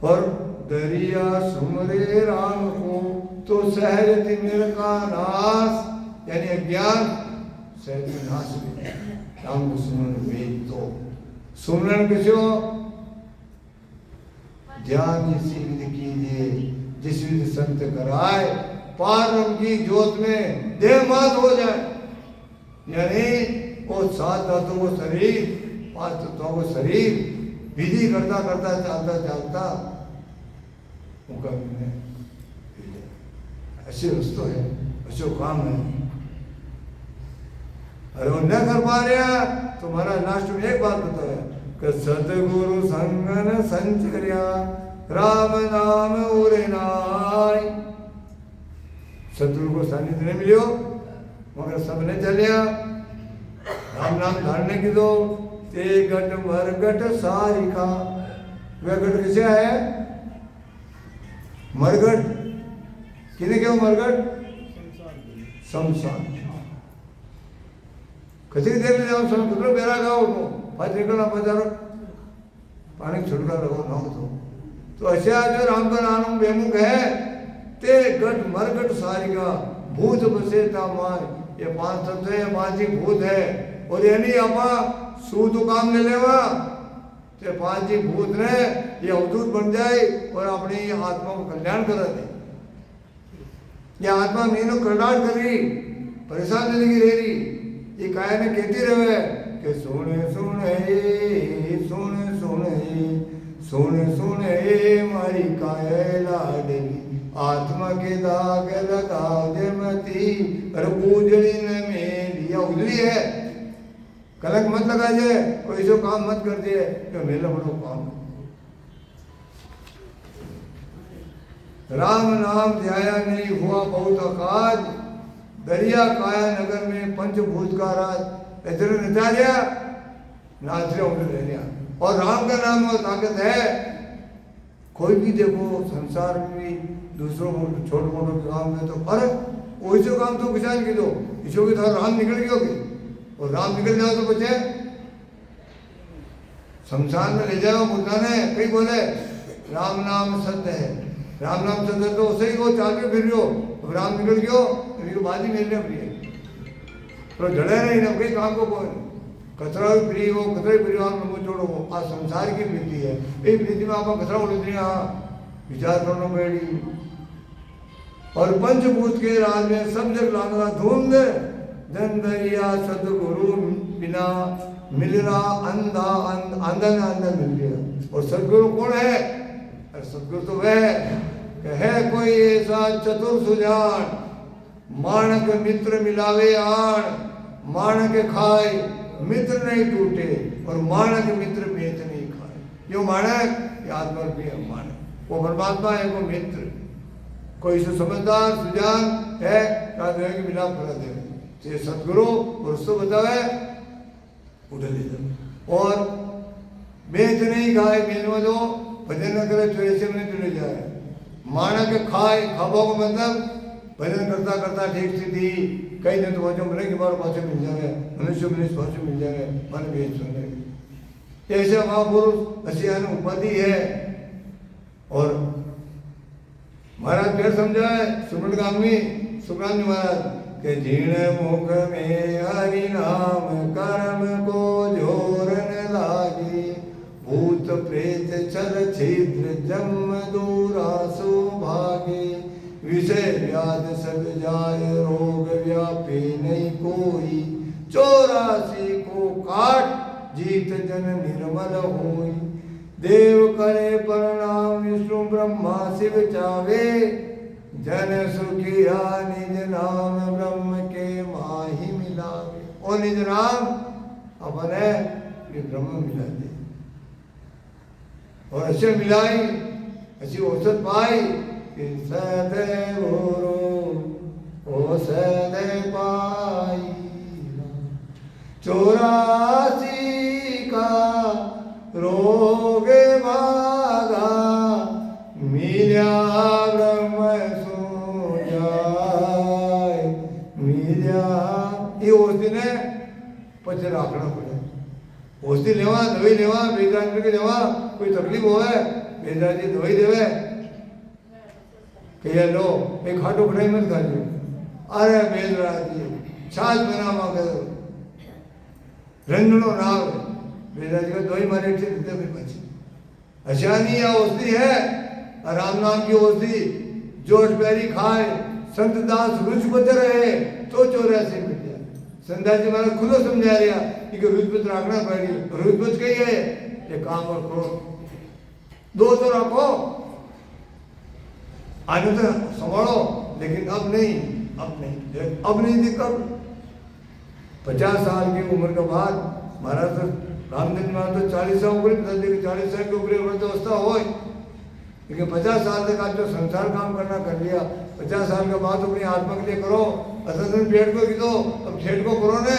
और दरिया सुमरे राम को तो सहज तिमिर का नाश, यानी अज्ञान सहज नाश में राम को सुमरण वेद तो सुमरण किसो ध्यान इसी विधि कीजिए जिस विधि संत कराए, पारम की ज्योत में देहमात हो जाए। यानी वो 7 धातुओं को शरीर, 5 तत्वों को शरीर विधि करता करता चलता उनका ऐसे वस्तु है, ऐसे काम है। अरे वो न कर पा रहा तुम्हारा लास्ट में एक बात बताया कि सतगुरु संगन संचर्या राम नाम उरे नाय। सतगुरु को सानिध्य नहीं मिलियो मगर सबने चलिया राम नाम धारने की दो ते गट मरगट सारिका। वह गट किसे है? मरगट किने क्यों मरगट? शमशान। कति देर में जाओ सब कुछ बेरा गाओ को पाँच निकलना पचारो पानी छुटका लगो ना तो ऐसा जो राम का नाम बेमुख है ते गट मरगट सारिका भूत बसे मान। ये 5 तत्व है, 5 ही भूत है। और यानी आपा सूद काम ले लेवा ते 5 ही भूत ने ये अवधूत बन जाए और अपनी आत्मा को कल्याण करा दे। ये आत्मा मीनों कल्याण करी परेशान जिंदगी रह रही, ये काया ने कहती रहे कि सुन सुन मारी काय लाडली आत्मा के दाग लगाओ दे मती अरे उजड़ी ने मेरी उजड़ी है कलक मत लगा जे कोई जो काम मत कर दे तो मेरा बड़ो काम राम नाम ध्याया नहीं हुआ बहुत अकाज दरिया काया नगर में पंचभूत का राज इधर नचारिया नाचरे उधर रहनिया और राम का नाम में ताकत है कोई भी देखो संसार में भी दूसरों को छोटे मोटे काम में तो अरे वैसे काम तो किसान की दो इसो की तो राम निकल गई होगी और राम निकल जाओ तो बचे शमशान में ले जाओ मुद्दा ने कई बोले राम नाम सत्य है राम नाम सत्य तो उसे ही वो चाल के फिर रहे हो राम निकल गयो तो बाजी मिलने प्रिय तो जड़े नहीं ना कई काम को कोई कचरा भी प्रिय हो कचरे परिवार में मुझ जोड़ो आ संसार की प्रीति है ये प्रीति में आप कचरा उड़ती विचार करना बेड़ी और पंचभूत के राज में सब जग लांगला धूम दे धन दरिया सदगुरु बिना मिल रहा अंधा अंधा ने अंधा मिल गया और सदगुरु कौन है सदगुरु तो वह है कोई ऐसा चतुर सुजान माणक मित्र मिलावे आण माणक खाए मित्र नहीं टूटे और माणक मित्र बेच नहीं खाए जो माणक ये आत्मा भी है माणक वो परमात्मा है वो मित्र कोई से समझदार सुजान है कि मिलाप करा दे ये सदगुरु और उसको बतावे उठे ले जाओ और बेच नहीं खाए बेचवा दो भजन न करे चोरी से नहीं चले जाए माणक खाए खाबो को मतलब भजन करता करता ठीक स्थिति कई दिन तो बच्चों बने कि बार पासे मिल जाए मनुष्य पासे मिल जाए मन बेच सुने ऐसे महापुरुष असियान उपाधि है और महाराज फिर समझाए सुमन गामी सुखराम जी महाराज के जीण मुख में हरि नाम कर्म को जोर न लागे भूत प्रेत छल छिद्र जन्म दूरा सुभागे विषय व्याध सब जाय रोग व्यापे नहीं कोई 84 को काट जीत जन निर्मल होई देव करे प्रणाम विष्णु ब्रह्मा शिव चावे जन सुखिया निज नाम ब्रह्म के माही मिलावे और निज नाम अपने ब्रह्म मिला दे और ऐसे मिलाई ऐसी औसत पाई कि सदैव ओ सदैव पाई 84 का रोग भागा मिल्या ब्रह्म सो जाए मिल्या ये उस दिन पचे राखना पड़े औषधि लेवा दवाई लेवा बेजराज के लेवा कोई तकलीफ होवे बेजराज जी दवाई देवे कह लो एक खाटो खटाई मत खाजो अरे बेजराज जी छाछ बनावा कर रंजनो नाव बेजराज का दवाई मारे अच्छे देते फिर बचे अशानी या औषधि है राम नाम की औषधि जोश पैरी खाए संत दास रुच बच रहे तो 84 मिल जाए संदास जी महाराज खुलो समझा रहा कि रुचपत रखना पड़ेगी रुचपत कही है ये काम और करो 2 तो रखो आने तो संभालो लेकिन अब नहीं थी कब 50 साल की उम्र के बाद महाराज रामचंद्र महाराज तो 40 साल ऊपर 40 साल के ऊपर अवस्था हो लेकिन 50 साल तक आप जो संसार काम करना कर लिया 50 साल के बाद अपनी आत्मा के लिए करो असल पेट को गिदो अब ठेठ को करो ने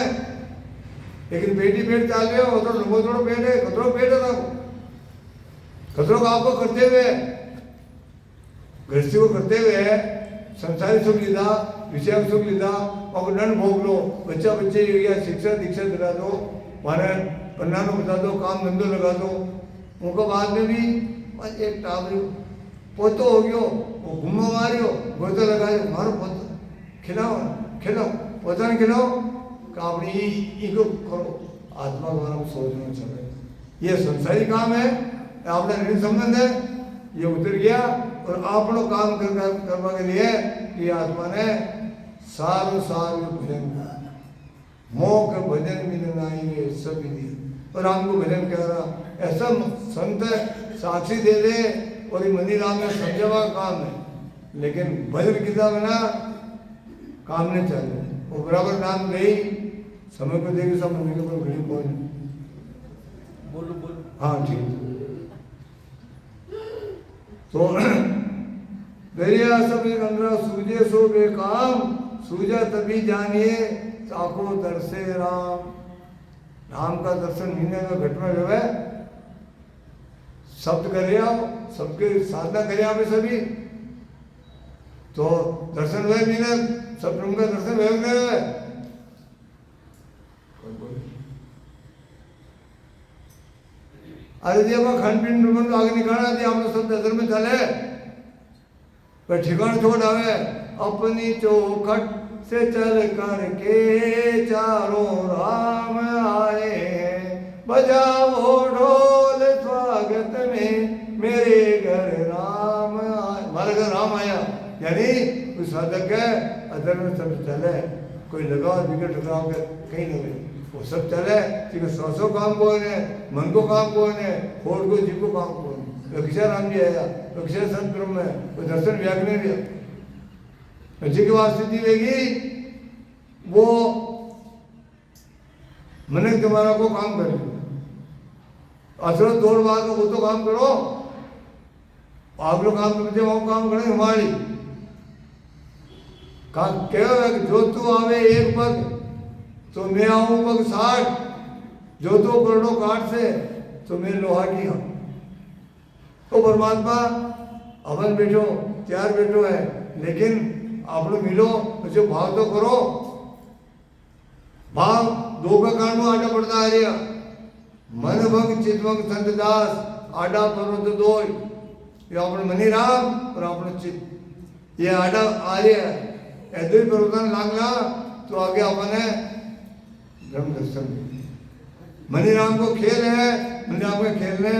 लेकिन बेटी पेट चाल रहे हो तो लंबो थोड़ा पेट है ना खतरों को आपको करते हुए गृहस्थी को करते हुए संसारी सुख लीधा विषय सुख लीधा और दंड भोग लो बच्चे या शिक्षा दीक्षा दिला दो मारे पन्ना को बता दो काम धंधो लगा दो उनको बाद में भी एक टावरी पोतो हो गयो वो घूमो मारियो गोतो लगायो मारो पोतो खिलाओ पोता ने खिलाओ अपनी ईगो करो आत्मा द्वारा सोचना चाहिए ये संसारी काम है अपना ऋण संबंध है ये उतर गया और आपनो काम करने के लिए ये आत्मा ने साल भजन मोक भजन मिलन आई रे सभी दी। और राम को भजन कह रहा ऐसा संत साक्षी दे दे और ये मनी राम ने समझावा काम है, लेकिन भजन किया बिना काम नहीं चले। वो बराबर नाम नहीं समय को देगी सब मनी के ऊपर घड़ी पहुंच। बोलो बोलो। हाँ ठीक। तो दरिया सभी गंगा सूझे सो बेकाम, सूझा तभी जानिए चाको दर्शे राम। राम का दर्शन मिलने में घट में जो है शब्द करे आओ, सबके साधना करे आप सभी तो दर्शन हुए मिले, सब ब्रह्म का दर्शन हुए हुए। अरे जी अब खंड पिंड ब्रह्म आगे निकालना थी, हम लोग सब नजर में चले पर ठिकाना छोड़ आवे। अपनी चौखट से चल कर के चारों राम आए हैं, बजाओ ढोल स्वागत में मेरे घर राम आए। हमारे घर राम आया यानी कोई साधक है अदर में सब चले, कोई लगाओ विकट टकराव के कहीं नहीं गए, वो सब चले क्योंकि सौ काम कौन है, मन को काम कौन है, होठ को जीव को काम कौन है। अक्षय राम जी आया, अक्षय संत ब्रह्म है, वो दर्शन व्याग्ञ भी जी की बात स्थिति लेगी वो मन तुम्हारा को काम करे। असर दौड़ बात वो तो काम करो, आप लोग काम करते वो काम करें हमारी क्या है। जो तू आवे एक पग तो मैं आऊं पग 60, जो तो करोड़ों काट से तो मैं लोहा की हूं। तो परमात्मा अपन बैठो चार बैठो है, लेकिन आप लोग मिलो तो भाव तो करो। भाव दो का कारण में आडा पड़ता आ रहा, मन भंग चित भंग संत दास आडा पर्वत दो, ये अपने मनी राम और अपने चित ये आडा आ रहा है। ऐसे पर्वतन लागला तो आगे अपने ब्रह्म दर्शन। मनी राम को खेल है, मनी राम के खेलने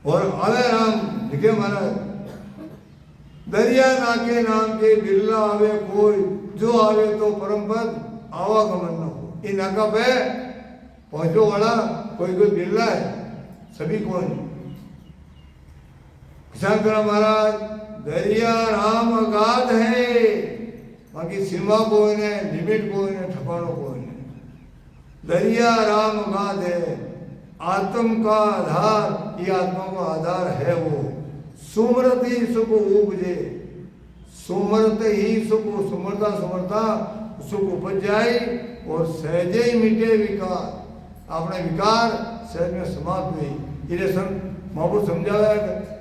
और आवे राम लिखे महाराज दरिया नाके नाम के बिरला आवे कोई, जो आवे तो परम पद आवागमन न हो। इन नाका पे पहुंचो वाला कोई कोई बिरला है, सभी कौन किसान करा महाराज दरिया राम अगाध है, बाकी सीमा कौन है, लिमिट कौन है, ठिकाना कौन है। दरिया राम अगाध है, आत्म का आधार ये आत्मा का आधार है वो। सुमरत ही सुख उपजे, सुमरत ही सुख, सुमरता सुमरता सुख उपज जाए और सहजे ही मिटे विकार। अपने विकार सहज में समाप्त हुई। ये संत महापुरुष समझाया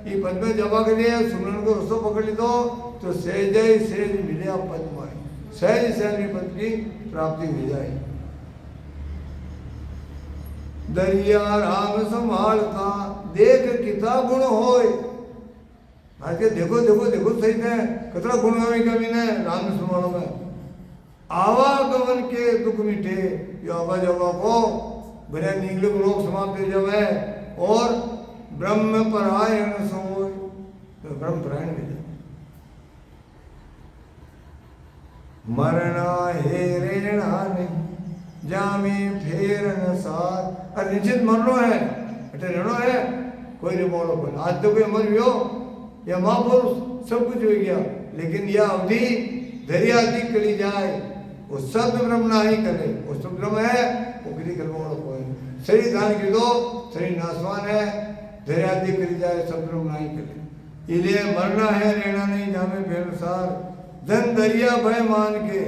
कि पद में जमा के लिए सुमरन को रस्तो पकड़ ली तो सहज ही सहज मिले पद में, सहज सहज पद की प्राप्ति हो जाए। दरिया राम संभालता देख कितना गुण होए। आज के देखो देखो देखो सही है कितना गुण है कभी ने राम संभालो में। आवागमन के दुख मिटे, ये आवा जवा को बिना निगले रोग समाप्त हो जाए और ब्रह्म परायण सोए, तो ब्रह्म परायण हो जाए। मरना हे रेणा ने जामे फेर न सार। और निश्चित मरनो है अटे रहनो है, कोई नहीं बोलो कोई। आज तो कोई मर गयो या महापुरुष सब कुछ हो गया, लेकिन यह अवधि दरिया दी करी जाए वो शब्द ब्रह्म ना ही करे। वो शब्द ब्रह्म है वो किसी कर्म वाला कोई शरीर दान कर दो, शरीर नाशवान है, दरिया दी करी जाए शब्द ब्रह्म ना ही करे। इसलिए मरना है रहना नहीं जामे फेर सार। धन दरिया भय मान के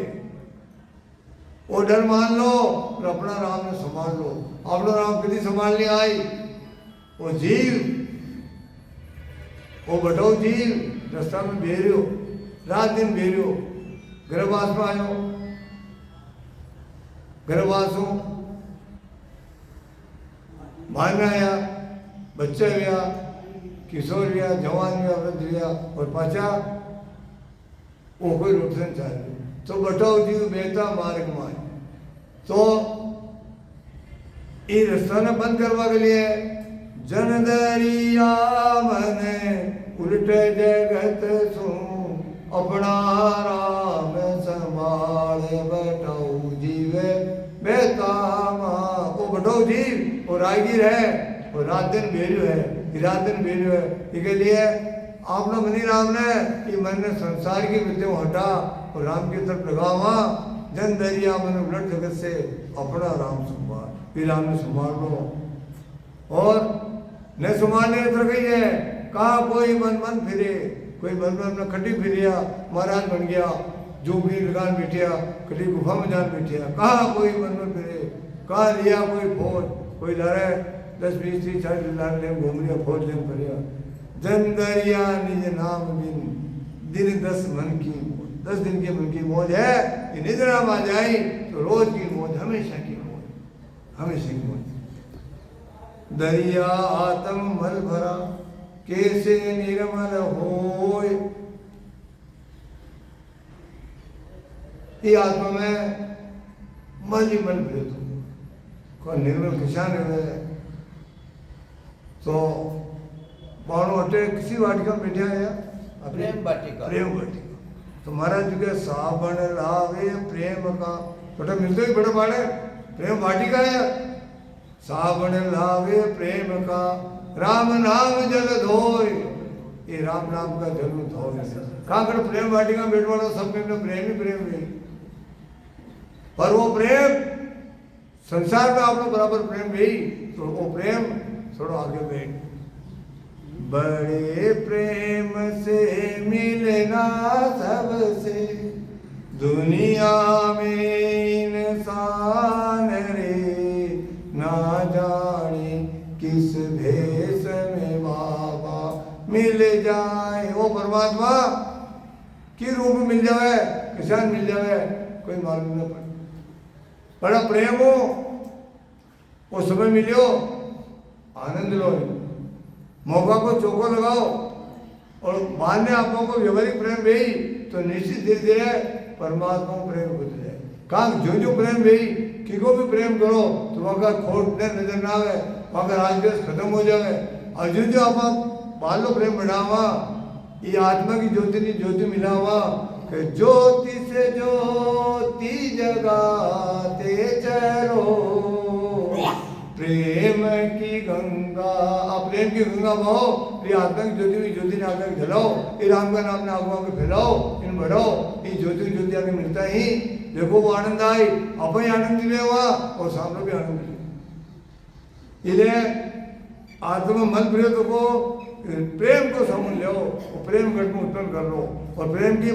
वो डर मान लो और अपना राम ने संभाल लो। अपना राम कभी संभालने आई वो जीव, वो बटो जीव रास्ता में बेरियो, रात दिन बेरियो, गर्भवास में आयो, गर्भवासों मारना आया, बच्चा हुआ, किशोर हुआ, जवान हुआ, वृद्ध हुआ और पाचा वो कोई रोटन चाहिए तो बटाओ जीव बेहता मार्ग माए। तो ये रास्ता ने बंद करवा के लिए जन दरिया मन उल्टे जगत सू अपना राम संभाल बटाओ साधो जीव और राहगीर है और रात दिन बेरियो है, ये रात दिन बेरियो है। इसके लिए आपने मनी राम ने ये मन ने संसार की विद्या हटा और राम की तरफ लगावा। जन दरिया मन उलट जगत से अपना राम संभाल, फिर राम ने संभाल लो और न संभालने तो गई है। कहा कोई मन मन फिरे, कोई मन मन में खटी फिरिया महाराज बन गया, जो भी लगान बैठिया, कटी गुफा में जान बैठिया। कहा कोई मन मन फिरे, कहा लिया कोई फौज, कोई लड़े 10-20-30-40 लाख ले घूम लिया, फौज ले फिरिया। जन दरिया निज नाम बिन दिन 10 मन की 10 दिन के मन की मौज है। ये निद्रा आ जाए तो रोज की मौज, हमेशा की मौज, हमेशा की मौज। दरिया आत्म मल भरा कैसे निर्मल होय। ये आत्मा में मल ही मल भरे तो कौन निर्मल किसान है। तो बाणो अटे किसी वाटिका में बैठा है प्रेम वाटिका, प्रेम वाटिका। तो महाराज जी के साबण लावे प्रेम का छोटा मिलते ही बड़ा बाड़े प्रेम वाटिका है। साबण लावे प्रेम का राम नाम जल धोय। ये राम नाम का जल धोय कहाँ कर प्रेम वाटिका बैठ वाला सब में प्रेम ही प्रेम है। पर वो प्रेम संसार में आपको बराबर प्रेम नहीं, तो वो प्रेम थोड़ा आगे बैठ। बड़े प्रेम से मिलना सबसे दुनिया में इंसान रे, ना जाने किस भेष में बाबा मिल जाए। वो परमात्मा की रूप मिल जाए, किसान मिल जाए, कोई मालूम न पड़े। बड़ा प्रेम हो वो समय मिलियो, आनंद लो, मौका को चौको लगाओ और बाद में आप लोगों को व्यवहारिक प्रेम भी तो निश्चित धीरे धीरे परमात्मा को प्रेम हो जाए। कहाँ जो प्रेम भी कि को भी प्रेम करो तो वहाँ का खोट नजर ना आवे, वहाँ का राजद्वेष खत्म हो जाए। और जो आप बालो प्रेम बढ़ावा, ये आत्मा की ज्योति ने ज्योति मिलावा कि ज्योति से ज्योति जगाते चलो प्रेम की गंगा। आप प्रेम की गंगा बहो, ये आत्मा की ज्योति में ज्योति ने आकर जलाओ, ये राम का नाम ने आगुआ के फैलाओ, इन बढ़ाओ, ये ज्योति ज्योति आगे मिलता ही देखो वो आनंद आई, अपन आनंद मिले हुआ और सामने भी आनंद मिले। इसलिए आत्मा मन प्रिय को प्रेम को समझ लो और प्रेम घट में उत्पन्न कर लो। और प्रेम की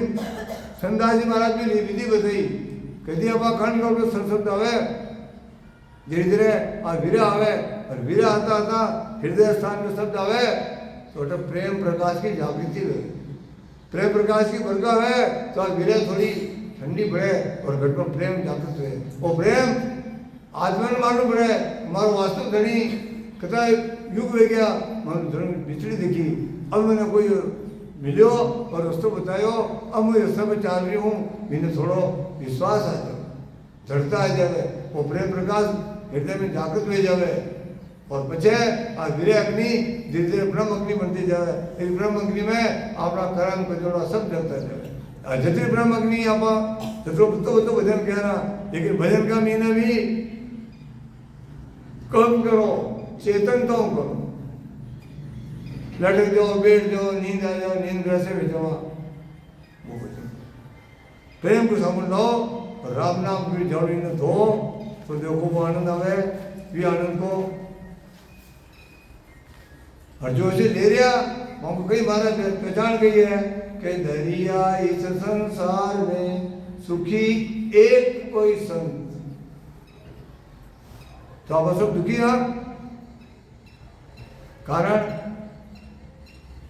संदास जी महाराज भी विधि बताई, कहती अब खंड कर संसद आवे धीरे धीरे और वीर आवे, और वीर आता आता हृदय स्थान में शब्द आवे तो प्रेम प्रकाश की जागृति हुए, प्रेम प्रकाश की बरका है तो वीर थोड़ी ठंडी पड़े और घट में प्रेम जागृत हुए। वो प्रेम आत्मा ने मालूम पड़े हमारा वास्तव धनी कथा युग हो गया, मैंने धर्म बिछड़ी देखी, अब मैंने कोई मिलो और उसको बतायो, अब मैं रास्ते में चल रही हूँ, मैंने थोड़ा विश्वास आ जाए, दृढ़ता आ जाए, वो प्रेम प्रकाश हृदय में जागृत हो जाए और बचे और धीरे अग्नि धीरे धीरे ब्रह्म अग्नि बनती जाए। इस ब्रह्म अग्नि में अपना कर्म कजोड़ा सब जलता जाए। जति ब्रह्म अग्नि आप जतो बुतो भजन कहना, लेकिन भजन का मीना भी कम करो, चेतन तो करो, लटक जाओ, बैठ जाओ, नींद आ जाओ, नींद ग्रह से भी जाओ, वो भजन प्रेम को समझ लो और राम नाम की जोड़ी ने धो तो देखो वो आनंद आवे। भी आनंद को और जो इसे ले रहा हमको कई बार पहचान गई है कि दरिया इस संसार में सुखी एक कोई संत। तो आप सब दुखी हैं, कारण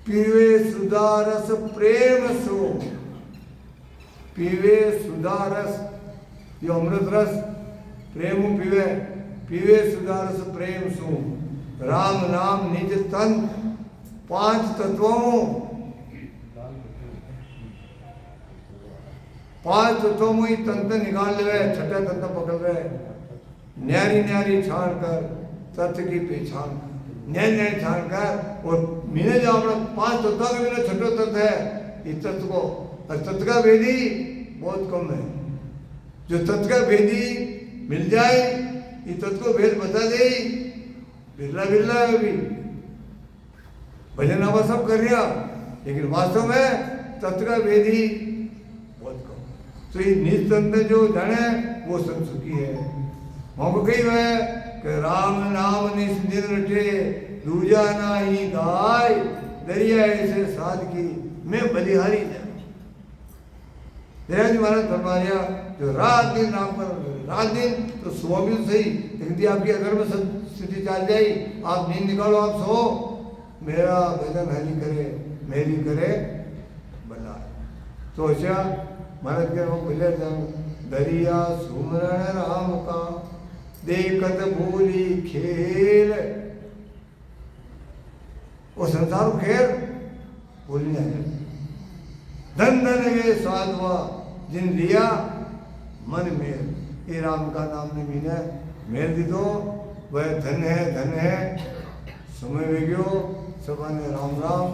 पीवे सुधारस प्रेम सो, पीवे सुधारस ये अमृत रस प्रेम पीवे, पीवे सुधारस प्रेम सु राम नाम निज तन। 5 तत्वों 5 तत्वों में ही तंत्र निकाल ले, छठा तंत्र पकड़ रहे, न्यारी न्यारी छान कर तत्व की पहचान कर, न्यारी न्यारी छान कर। और मैंने जो अपना 5 तत्वों के बिना छठो तत्व है इस तत्व को, और तत्व का भेदी बहुत कम है। जो तत्व का भेदी मिल जाए ये तत्व को भेद बता दे बिरला बिरला है अभी भजन आवा सब कर रहा लेकिन वास्तव में तत्व का भेद ही बहुत कम। तो ये निज तंत्र जो जाने वो सब सुखी है। वहां को कही है कि राम नाम निस दिन रटे दूजा ना ही गाय दरिया ऐसे साध की मैं बलिहारी जाए। जी महाराज फरमाया जो रात दिन नाम कर रात दिन तो सो भी सही लेकिन यदि आपकी अधर्म स्थिति चल जाए आप नींद निकालो आप सो मेरा भजन हरि करे मेरी करे बना। तो अच्छा महाराज के वो बोले दरिया सुमरण राम का देखत भूली खेल वो संसार खेल भूल जाए। धन धन वे साधवा जिन लिया मन मेल ये राम का नाम ने मीने मेल दी दो वह धन है समय वे गयो सबने राम राम।